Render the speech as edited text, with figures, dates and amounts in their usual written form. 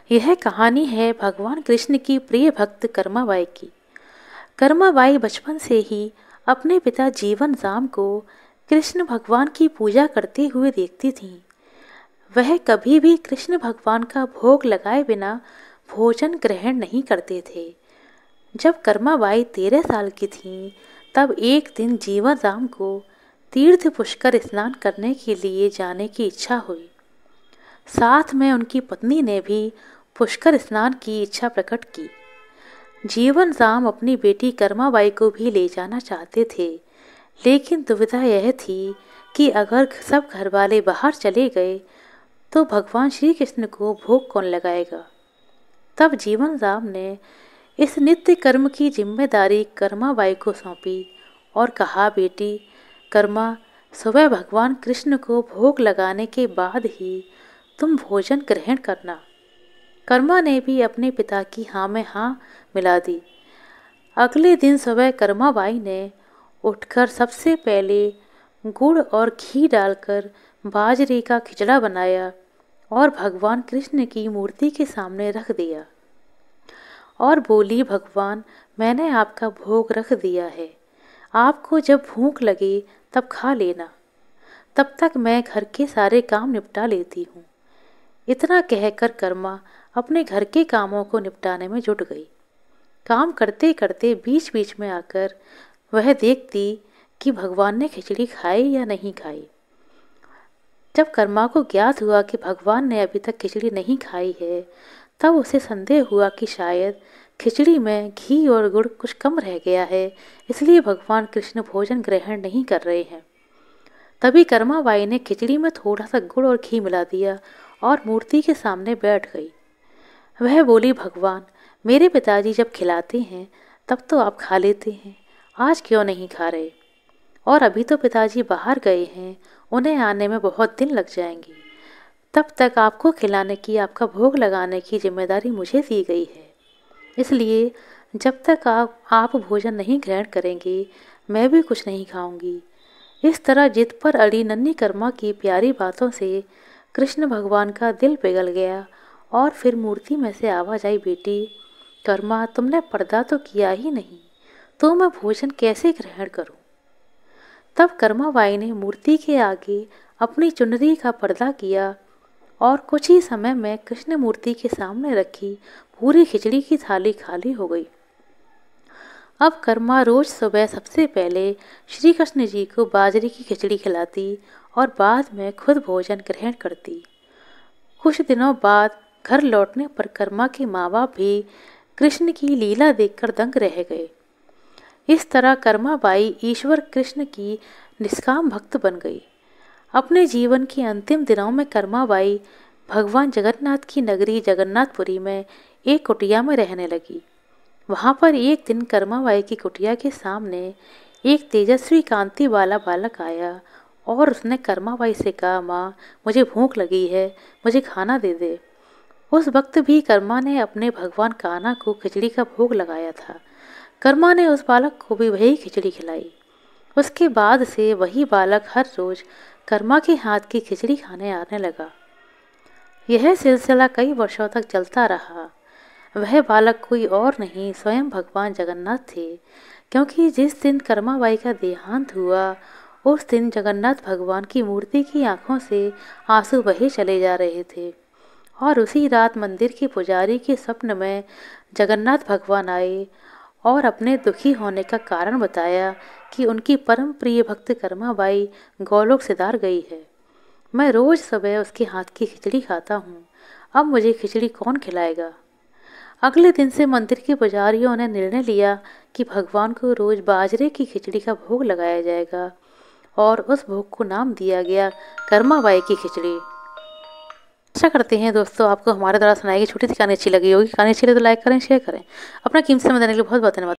यह कहानी है भगवान कृष्ण की प्रिय भक्त कर्माबाई की। कर्माबाई बचपन से ही अपने पिता जीवन राम को कृष्ण भगवान की पूजा करते हुए देखती थीं। वह कभी भी कृष्ण भगवान का भोग लगाए बिना भोजन ग्रहण नहीं करते थे। जब कर्माबाई 13 साल की थीं, तब एक दिन जीवन राम को तीर्थ पुष्कर स्नान करने के लिए जाने की इच्छा हुई। साथ में उनकी पत्नी ने भी पुष्कर स्नान की इच्छा प्रकट की। जीवन राम अपनी बेटी कर्माबाई को भी ले जाना चाहते थे, लेकिन दुविधा यह थी कि अगर सब घरवाले बाहर चले गए तो भगवान श्री कृष्ण को भोग कौन लगाएगा। तब जीवन राम ने इस नित्य कर्म की जिम्मेदारी कर्माबाई को सौंपी और कहा, बेटी कर्मा, सुबह भगवान कृष्ण को भोग लगाने के बाद ही तुम भोजन ग्रहण करना। कर्मा ने भी अपने पिता की हाँ में हाँ मिला दी। अगले दिन सुबह कर्माबाई ने उठकर सबसे पहले गुड़ और घी डालकर बाजरे का खिचड़ा बनाया और भगवान कृष्ण की मूर्ति के सामने रख दिया और बोली, भगवान, मैंने आपका भोग रख दिया है। आपको जब भूख लगे तब खा लेना। तब तक मैं घर के सारे काम निपटा लेती हूँ। इतना कहकर कर्मा अपने घर के कामों को निपटाने में जुट गई। काम करते करते बीच बीच में आकर वह देखती कि भगवान ने खिचड़ी खाई या नहीं खाई। जब कर्मा को ज्ञात हुआ कि भगवान ने अभी तक खिचड़ी नहीं खाई है, तब उसे संदेह हुआ कि शायद खिचड़ी में घी और गुड़ कुछ कम रह गया है, इसलिए भगवान कृष्ण भोजन ग्रहण नहीं कर रहे हैं। तभी कर्माबाई ने खिचड़ी में थोड़ा सा गुड़ और घी मिला दिया और मूर्ति के सामने बैठ गई। वह बोली, भगवान, मेरे पिताजी जब खिलाते हैं तब तो आप खा लेते हैं, आज क्यों नहीं खा रहे? और अभी तो पिताजी बाहर गए हैं, उन्हें आने में बहुत दिन लग जाएंगे। तब तक आपको खिलाने की, आपका भोग लगाने की जिम्मेदारी मुझे दी गई है। इसलिए जब तक आप भोजन नहीं ग्रहण करेंगे, मैं भी कुछ नहीं खाऊंगी। इस तरह जिद पर अड़ी नन्ही कर्मा की प्यारी बातों से कृष्ण भगवान का दिल पिघल गया और फिर मूर्ति में से आवाज आई, बेटी कर्मा, तुमने पर्दा तो किया ही नहीं, तो मैं भोजन कैसे ग्रहण करूं? तब कर्माबाई ने मूर्ति के आगे अपनी चुनरी का पर्दा किया और कुछ ही समय में कृष्ण मूर्ति के सामने रखी पूरी खिचड़ी की थाली खाली हो गई। अब कर्मा रोज सुबह सबसे पहले श्री कृष्ण जी को बाजरे की खिचड़ी खिलाती और बाद में खुद भोजन ग्रहण करती। कुछ दिनों बाद घर लौटने पर कर्मा के माँ बाप भी कृष्ण की लीला देखकर दंग रह गए। इस तरह कर्माबाई ईश्वर कृष्ण की निष्काम भक्त बन गई। अपने जीवन के अंतिम दिनों में कर्माबाई भगवान जगन्नाथ की नगरी जगन्नाथपुरी में एक कुटिया में रहने लगी। वहाँ पर एक दिन कर्माबाई की कुटिया के सामने एक तेजस्वी कांति वाला बालक आया और उसने कर्माबाई से कहा, माँ, मुझे भूख लगी है, मुझे खाना दे दे। उस वक्त भी कर्मा ने अपने भगवान कान्हा को खिचड़ी का भोग लगाया था। कर्मा ने उस बालक को भी वही खिचड़ी खिलाई। उसके बाद से वही बालक हर रोज कर्मा के हाथ की खिचड़ी खाने आने लगा। यह सिलसिला कई वर्षों तक चलता रहा। वह बालक कोई और नहीं, स्वयं भगवान जगन्नाथ थे, क्योंकि जिस दिन कर्माबाई का देहांत हुआ उस दिन जगन्नाथ भगवान की मूर्ति की आंखों से आंसू बहे चले जा रहे थे और उसी रात मंदिर के पुजारी के स्वप्न में जगन्नाथ भगवान आए और अपने दुखी होने का कारण बताया कि उनकी परम प्रिय भक्त कर्माबाई गोलोक सिधार गई है। मैं रोज सुबह उसके हाथ की खिचड़ी खाता हूँ, अब मुझे खिचड़ी कौन खिलाएगा? अगले दिन से मंदिर के पुजारियों ने निर्णय लिया कि भगवान को रोज बाजरे की खिचड़ी का भोग लगाया जाएगा और उस भोग को नाम दिया गया कर्माबाई की खिचड़ी। आशा करते हैं दोस्तों आपको हमारे द्वारा सुनाई गई छोटी सी कहानी अच्छी लगी होगी। कहानी अच्छी लगी तो लाइक करें, शेयर करें। अपना कीमती समय देने के लिए बहुत बहुत धन्यवाद।